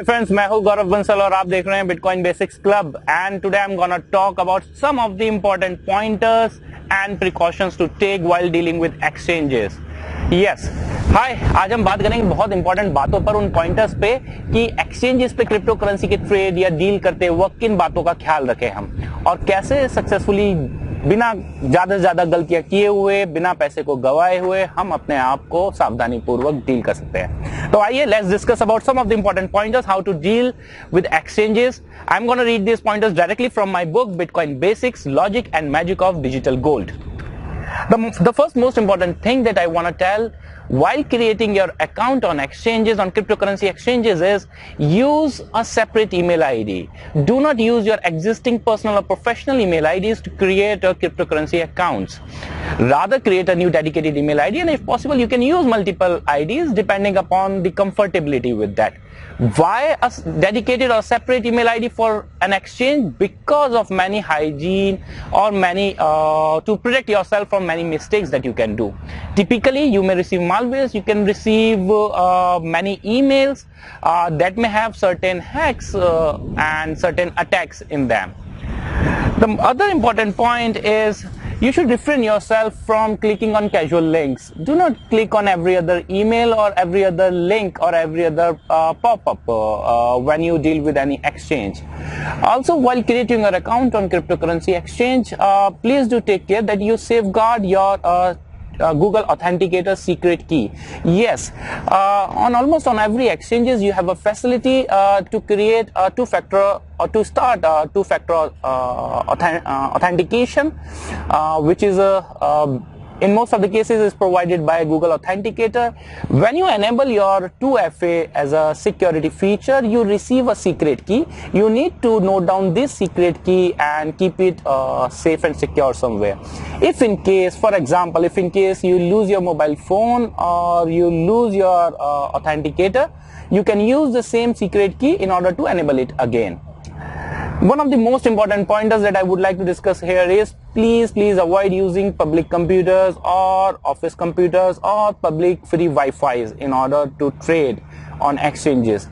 Friends, मैं हूं गौरव बंसल और आप देख रहे हैं Bitcoin basics club and today I am gonna talk about some of the important pointers and precautions to take while dealing with exchanges. Yes, hi, आज हम बात करेंगे बहुत इंपॉर्टेंट बातों पर, उन पॉइंटर्स पे कि एक्सचेंजेस पे क्रिप्टो करेंसी के ट्रेड या डील करते वक्त किन बातों का ख्याल रखें हम और कैसे सक्सेसफुली बिना ज्यादा से ज्यादा गलतियां किए हुए, बिना पैसे को गवाए हुए हम अपने आप को सावधानी पूर्वक डील कर सकते हैं। तो आइए let's discuss about some of the important pointers how to deal with exchanges. I am gonna read this pointers directly from my book bitcoin basics, logic and magic of digital gold. The first most important thing that I want to tell while creating your account on exchanges, on cryptocurrency exchanges, is use a separate email ID. Do not use your existing personal or professional email IDs to create a cryptocurrency accounts. Rather, create a new dedicated email ID, and if possible, you can use multiple IDs depending upon the comfortability with that. Why a dedicated or separate email ID for an exchange? Because of many hygiene or many to protect yourself from many mistakes that you can do. Typically, you may receive malwares, you can receive many emails that may have certain hacks and certain attacks in them. The other important point is you should refrain yourself from clicking on casual links. Do not click on every other email or every other link or every other pop-up when you deal with any exchange. Also, while creating your account on cryptocurrency exchange, please do take care that you safeguard your Google Authenticator secret key. Yes, on almost on every exchanges you have a facility to create a two-factor or to start two-factor authentication, which is in most of the cases is provided by Google Authenticator. When you enable your 2FA as a security feature, you receive a secret key. You need to note down this secret key and keep it safe and secure somewhere. If in case, for example, if in case you lose your mobile phone or you lose your authenticator, you can use the same secret key in order to enable it again. One of the most important pointers that I would like to discuss here is please avoid using public computers or office computers or public free Wi-Fi's in order to trade on exchanges.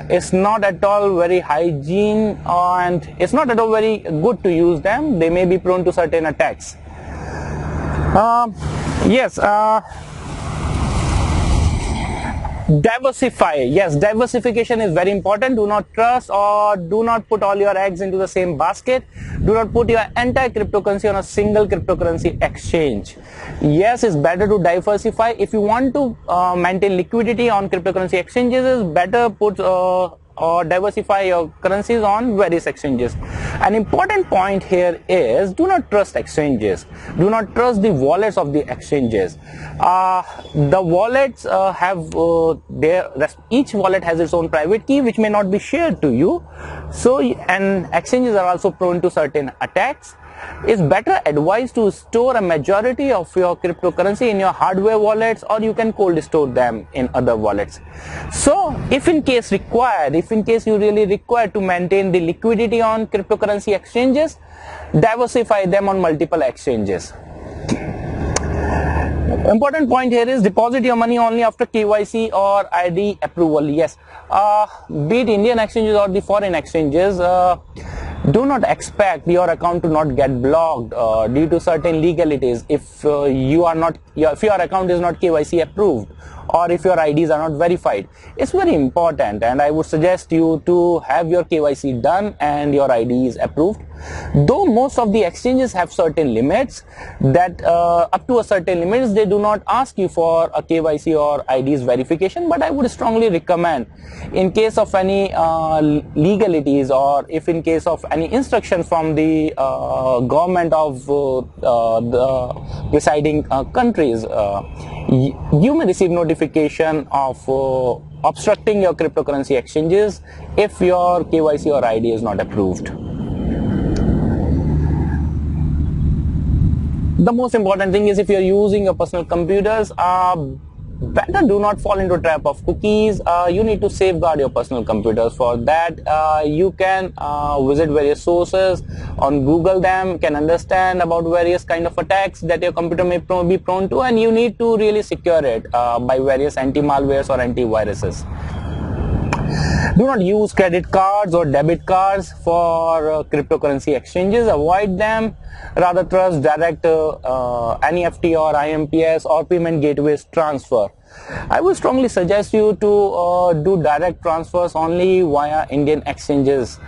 It's not at all very hygiene and it's not at all very good to use them. They may be prone to certain attacks. Diversify. Yes, diversification is very important. Do not trust or do not put all your eggs into the same basket. Do not put your entire cryptocurrency on a single cryptocurrency exchange. Yes, it's better to diversify. If you want to maintain liquidity on cryptocurrency exchanges, it's better put or diversify your currencies on various exchanges. An important point here is do not trust exchanges. Do not trust the wallets of the exchanges. The wallets have each wallet has its own private key which may not be shared to you. So, and exchanges are also prone to certain attacks. It's better advised to store a majority of your cryptocurrency in your hardware wallets, or you can cold store them in other wallets. So if in case required, if in case you really require to maintain the liquidity on cryptocurrency exchanges, diversify them on multiple exchanges. Important point here is deposit your money only after KYC or ID approval. Yes, be it Indian exchanges or the foreign exchanges, do not expect your account to not get blocked due to certain legalities if if your account is not KYC approved or if your IDs are not verified. It's very important, and I would suggest you to have your KYC done and your IDs approved. Though most of the exchanges have certain limits that up to a certain limits they do not ask you for a KYC or IDs verification, but I would strongly recommend in case of any legalities or if in case of any instruction from the government of the residing countries, you may receive notification of obstructing your cryptocurrency exchanges if your KYC or ID is not approved. The most important thing is if you're using your personal computers, better do not fall into a trap of cookies. You need to safeguard your personal computers. For that, you can visit various sources on Google them, can understand about various kind of attacks that your computer may be prone to, and you need to really secure it by various anti-malwares or antiviruses. Do not use credit cards or debit cards for cryptocurrency exchanges. Avoid them. Rather trust direct NEFT or IMPS or payment gateways transfer. I would strongly suggest you to do direct transfers only via Indian exchanges.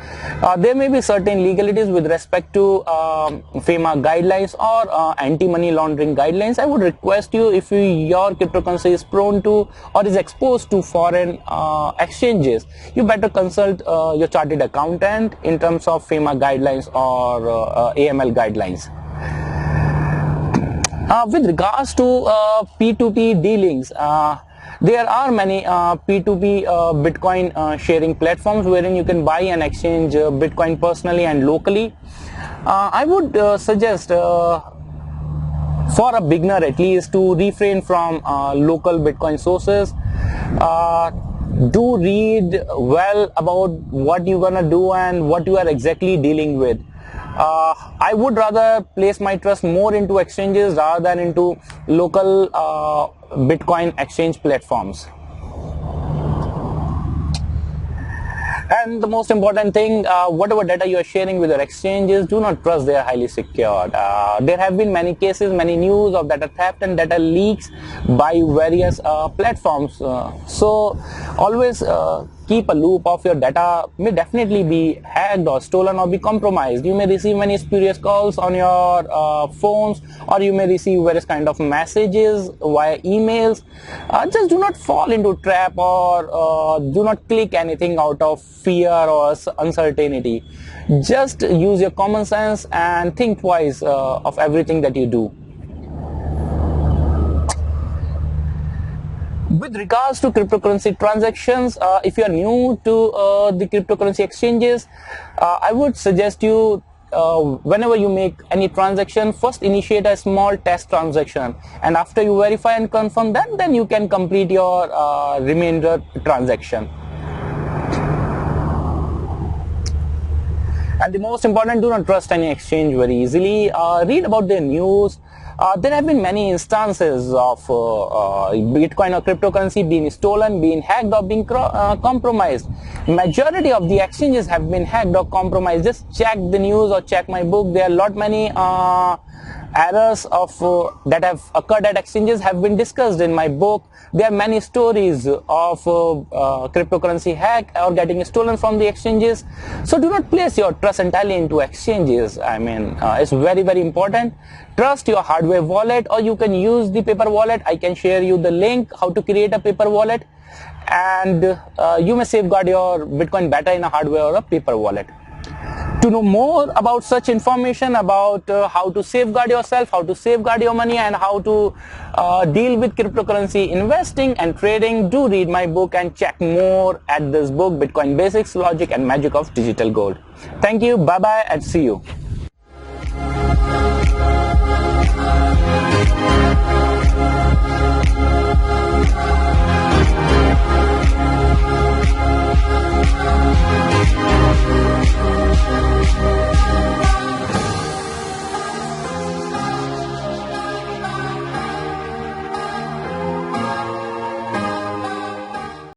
There may be certain legalities with respect to FEMA guidelines or anti-money laundering guidelines. I would request you, if your cryptocurrency is prone to or is exposed to foreign exchanges, you better consult your chartered accountant in terms of FEMA guidelines or AML guidelines. With regards to P2P dealings, there are many P2P Bitcoin sharing platforms wherein you can buy and exchange Bitcoin personally and locally. I would suggest for a beginner at least to refrain from local Bitcoin sources. Do read well about what you're gonna do and what you are exactly dealing with. I would rather place my trust more into exchanges rather than into local Bitcoin exchange platforms. And the most important thing, whatever data you are sharing with your exchanges, do not trust they are highly secured. There have been many cases, many news of data theft and data leaks by various platforms. So always keep a loop of your data may definitely be hacked or stolen or be compromised. You may receive many spurious calls on your phones, or you may receive various kind of messages via emails. Just do not fall into trap or do not click anything out of fear or uncertainty. Just use your common sense and think twice of everything that you do. With regards to cryptocurrency transactions, if you are new to the cryptocurrency exchanges, I would suggest you whenever you make any transaction, first initiate a small test transaction, and after you verify and confirm that, then you can complete your remainder transaction. And the most important, do not trust any exchange very easily. Read about their news. There have been many instances of Bitcoin or cryptocurrency being stolen, being hacked, or being compromised. Majority of the exchanges have been hacked or compromised. Just check the news or check my book. There are a lot many errors of that have occurred at exchanges have been discussed in my book. There are many stories of cryptocurrency hack or getting stolen from the exchanges. So do not place your trust entirely into exchanges. I mean, it's very, very important. Trust your hardware wallet, or you can use the paper wallet. I can share you the link how to create a paper wallet, and you may safeguard your Bitcoin better in a hardware or a paper wallet. To know more about such information, about how to safeguard yourself, how to safeguard your money, and how to deal with cryptocurrency investing and trading, do read my book and check more at this book, Bitcoin Basics, Logic and Magic of Digital Gold. Thank you, bye-bye, and see you.